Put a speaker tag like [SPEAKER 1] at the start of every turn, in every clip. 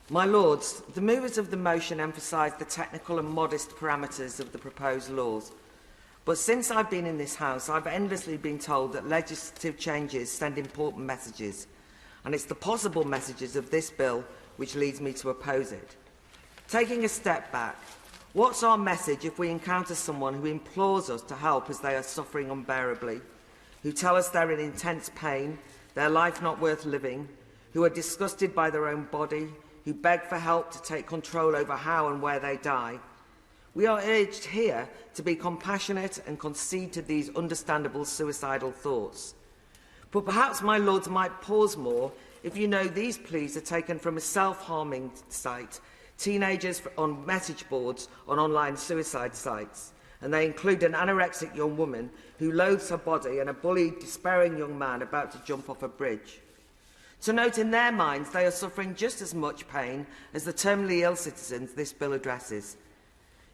[SPEAKER 1] My Lords, the movers of the motion emphasise the technical and modest parameters of the proposed laws. But since I've been in this House, I've endlessly been told that legislative changes send important messages, and it's the possible messages of this bill which leads me to oppose it. Taking a step back, what's our message if we encounter someone who implores us to help as they are suffering unbearably, who tell us they're in intense pain, their life not worth living, who are disgusted by their own body, who beg for help to take control over how and where they die? We are urged here to be compassionate and concede to these understandable suicidal thoughts. But perhaps my Lords might pause more if you know these pleas are taken from a self-harming site, teenagers on message boards on online suicide sites, and they include an anorexic young woman who loathes her body and a bullied, despairing young man about to jump off a bridge. To note in their minds they are suffering just as much pain as the terminally ill citizens this bill addresses.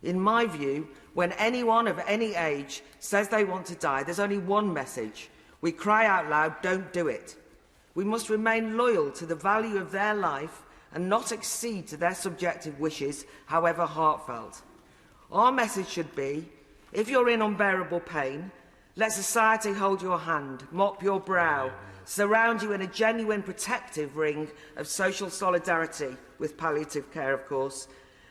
[SPEAKER 1] In my view, when anyone of any age says they want to die, there's only one message. We cry out loud, don't do it. We must remain loyal to the value of their life and not accede to their subjective wishes, however heartfelt. Our message should be, if you're in unbearable pain, let society hold your hand, mop your brow, surround you in a genuine protective ring of social solidarity, with palliative care, of course.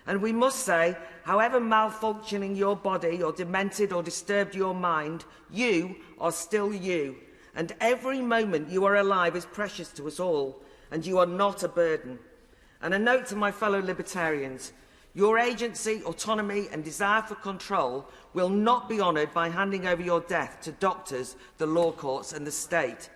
[SPEAKER 1] And we must say, however malfunctioning your body or demented or disturbed your mind, you are still you. And every moment you are alive is precious to us all, and you are not a burden. And a note to my fellow libertarians, your agency, autonomy and desire for control will not be honoured by handing over your death to doctors, the law courts and the state.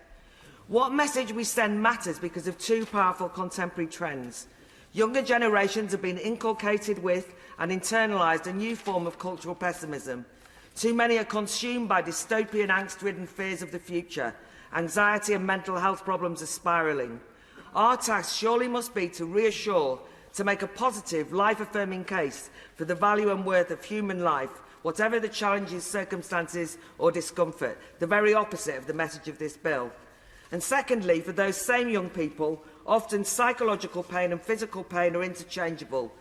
[SPEAKER 1] What message we send matters because of two powerful contemporary trends. Younger generations have been inculcated with and internalised a new form of cultural pessimism. Too many are consumed by dystopian, angst-ridden fears of the future. Anxiety and mental health problems are spiralling. Our task surely must be to reassure, to make a positive, life-affirming case for the value and worth of human life, whatever the challenges, circumstances or discomfort, the very opposite of the message of this bill. And secondly, for those same young people, often psychological pain and physical pain are interchangeable.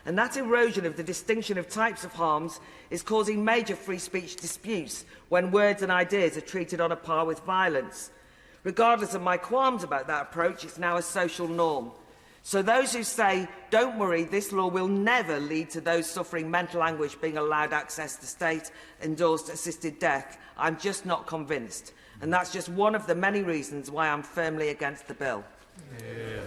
[SPEAKER 1] And that erosion of the distinction of types of harms is causing major free speech disputes when words and ideas are treated on a par with violence. Regardless of my qualms about that approach, it's now a social norm. So those who say, don't worry, this law will never lead to those suffering mental anguish being allowed access to state-endorsed assisted death, I'm just not convinced. And that's just one of the many reasons why I'm firmly against the bill.
[SPEAKER 2] Yeah.